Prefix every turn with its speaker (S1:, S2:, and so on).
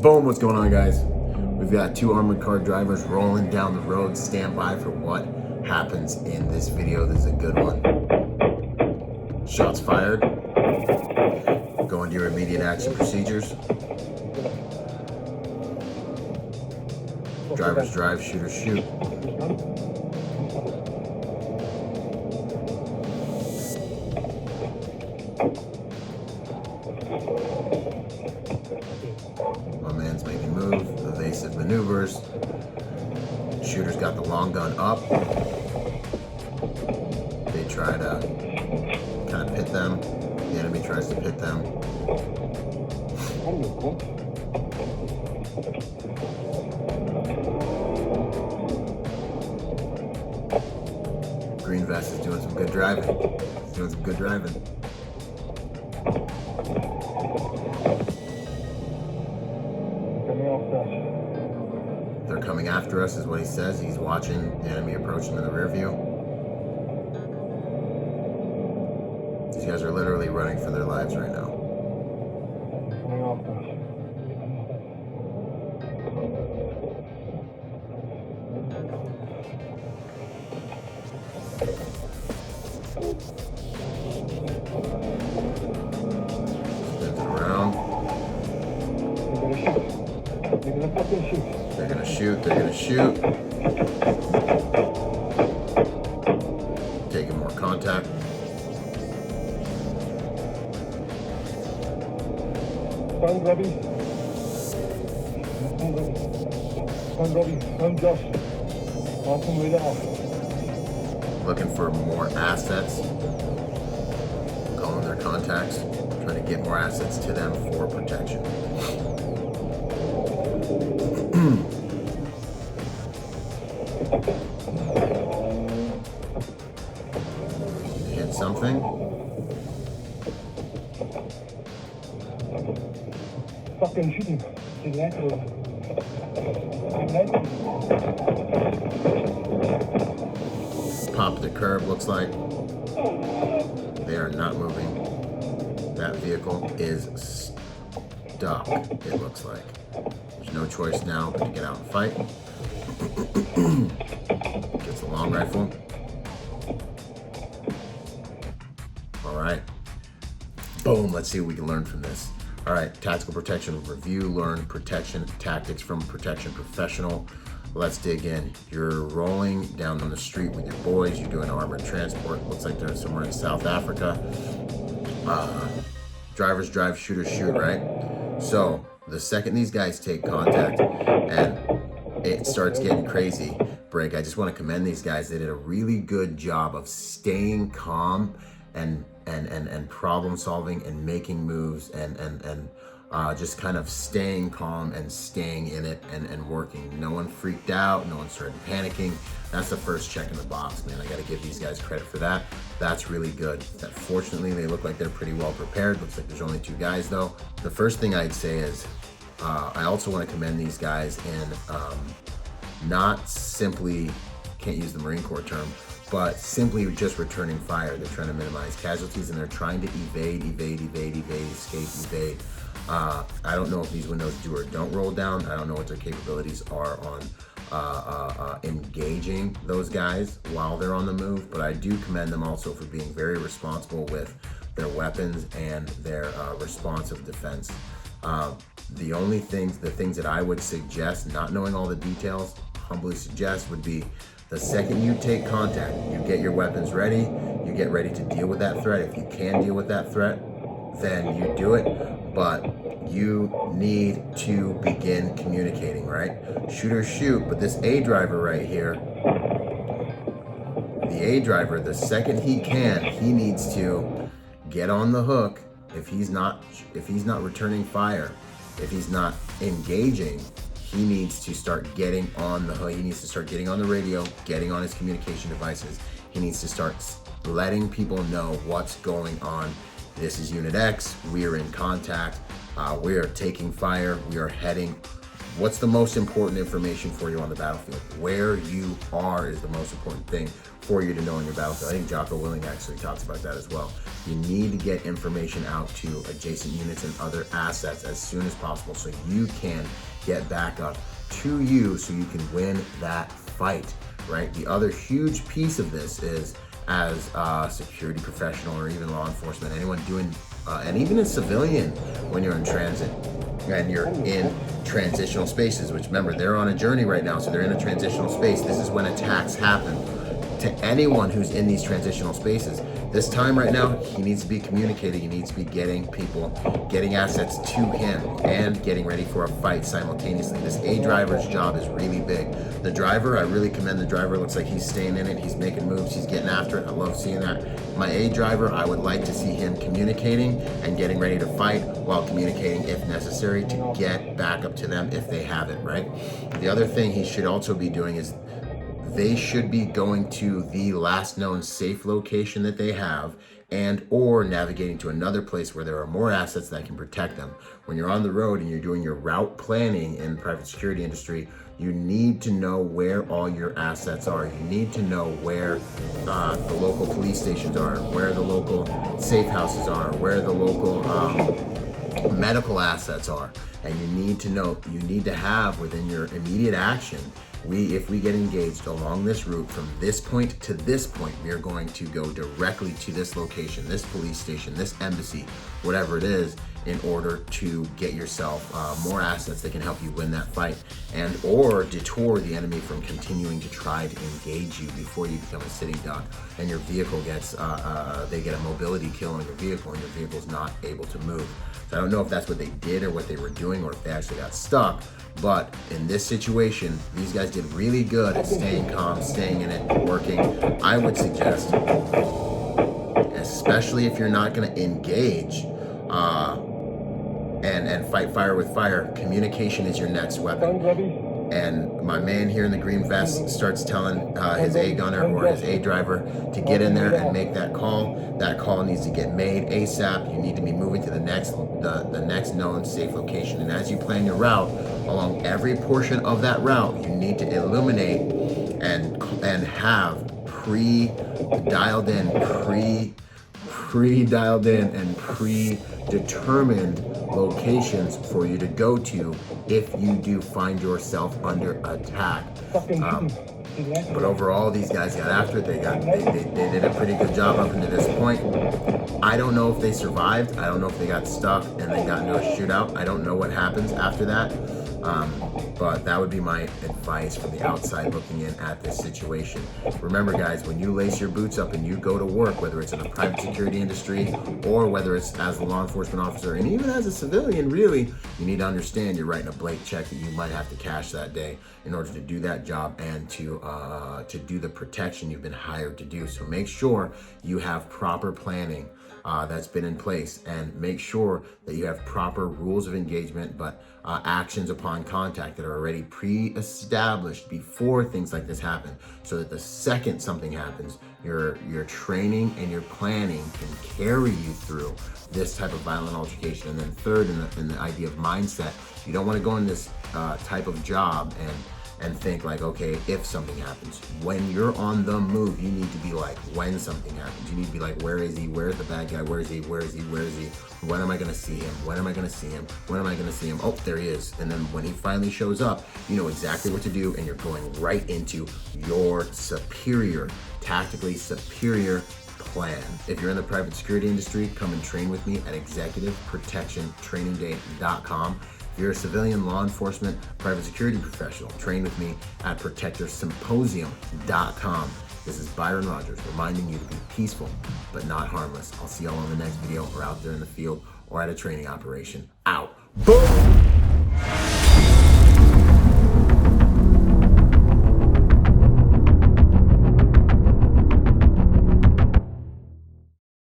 S1: Boom, what's going on, guys? We've got two armored car drivers rolling down the road. Stand by for what happens in this video. This is a good one. Shots fired. Go into your immediate action procedures. Drivers drive, shooters shoot. My man's making move, evasive maneuvers. Shooter's got the long gun up. They try to kind of pit them. The enemy tries to pit them. Green vest is doing some good driving. He's doing some good driving. They're coming after us, is what he says. He's watching the enemy approach him in the rear view. These guys are literally running for their lives right now. Spins it around. They're gonna shoot, they're gonna shoot. Taking more contact. Looking for more assets. Calling their contacts. Trying to get more assets to them for protection. Hit something.
S2: Fucking shooting.
S1: Pop the curb, looks like. They are not moving. That vehicle is stuck, it looks like. There's no choice now but to get out and fight. Gets the long rifle. All right. Boom, let's see what we can learn from this. All right, tactical protection review, learn protection tactics from a protection professional. Let's dig in. You're rolling down on the street with your boys. You're doing armored transport. Looks like they're somewhere in South Africa. Drivers drive, shooters shoot, right? So the second these guys take contact and it starts getting crazy, break. I just want to commend these guys. They did a really good job of staying calm and problem solving and making moves and just kind of staying calm and staying in it and working. No one freaked out. No one started panicking. That's the first check in the box, man. I got to give these guys credit for that. That's really good. Fortunately, they look like they're pretty well prepared. Looks like there's only two guys though. The first thing I'd say is I also want to commend these guys in not simply, can't use the Marine Corps term, but simply just returning fire. They're trying to minimize casualties and they're trying to evade, escape. I don't know if these windows do or don't roll down. I don't know what their capabilities are on engaging those guys while they're on the move, but I do commend them also for being very responsible with their weapons and their responsive defense. The things that I would suggest, not knowing all the details, humbly suggest would be the second you take contact, you get your weapons ready, you get ready to deal with that threat. If you can deal with that threat, then you do it, but you need to begin communicating, right? Shooters shoot, but this A driver right here, the A driver, the second he can, he needs to get on the hook. If he's not returning fire, if he's not engaging, he needs to start getting on the hook. He needs to start getting on the radio, getting on his communication devices. He needs to start letting people know what's going on. This is Unit X, we are in contact, we are taking fire, we are heading What's the most important information for you on the battlefield? Where you are is the most important thing for you to know on your battlefield. I think Jocko Willing actually talks about that as well. You need to get information out to adjacent units and other assets as soon as possible so you can get backup to you so you can win that fight, right? The other huge piece of this is, as a security professional or even law enforcement, anyone doing, and even a civilian, when you're in transit and you're in transitional spaces, which remember, they're on a journey right now, so they're in a transitional space. This is when attacks happen to anyone who's in these transitional spaces. This time right now, he needs to be communicating. He needs to be getting people, getting assets to him and getting ready for a fight simultaneously. This A driver's job is really big. The driver, I really commend the driver. Looks like he's staying in it. He's making moves. He's getting after it. I love seeing that. My A driver, I would like to see him communicating and getting ready to fight while communicating if necessary to get back up to them if they have it, right? The other thing he should also be doing is they should be going to the last known safe location that they have and or navigating to another place where there are more assets that can protect them. When you're on the road and you're doing your route planning in the private security industry, you need to know where all your assets are. You need to know where the local police stations are, where the local safe houses are, where the local medical assets are. And you need to know, you need to have within your immediate action, if we get engaged along this route from this point to this point, we are going to go directly to this location, this police station, this embassy, whatever it is, in order to get yourself more assets that can help you win that fight and or detour the enemy from continuing to try to engage you before you become a sitting duck and your vehicle gets, they get a mobility kill on your vehicle and your vehicle's not able to move. So I don't know if that's what they did or what they were doing or if they actually got stuck. But in this situation, these guys did really good at staying calm, staying in it, working. I would suggest, especially if you're not going to engage and fight fire with fire, communication is your next weapon. And my man here in the green vest starts telling his A gunner or his A driver to get in there and make that call. That call needs to get made ASAP. You need to be moving to the next known safe location. And as you plan your route, along every portion of that route, you need to illuminate and have pre-dialed in and predetermined locations for you to go to if you do find yourself under attack. But overall, these guys got after it. They did a pretty good job up until this point. I don't know if they survived. I don't know if they got stuck and they got into a shootout. I don't know what happens after that. But that would be my advice from the outside looking in at this situation. Remember, guys, when you lace your boots up and you go to work, whether it's in the private security industry or whether it's as a law enforcement officer and even as a civilian, really, you need to understand you're writing a blank check that you might have to cash that day in order to do that job and to do the protection you've been hired to do. So make sure you have proper planning that's been in place, and make sure that you have proper rules of engagement, but actions upon contact that are already pre-established before things like this happen, so that the second something happens, your training and your planning can carry you through this type of violent altercation. And then third, in the idea of mindset, you don't want to go in this type of job and think like, okay, if something happens. When you're on the move, you need to be like, when something happens, you need to be like, where is he? Where's the bad guy? Where is he? Where is he? Where is he? When am I going to see him? When am I going to see him? When am I going to see him? Oh, there he is. And then when he finally shows up, you know exactly what to do, and you're going right into your tactically superior plan. If you're in the private security industry, come and train with me at executiveprotectiontrainingday.com. If you're a civilian, law enforcement, private security professional, train with me at protectorsymposium.com. This is Byron Rodgers reminding you to be peaceful but not harmless. I'll see y'all on the next video or out there in the field or at a training operation. Out. Boom!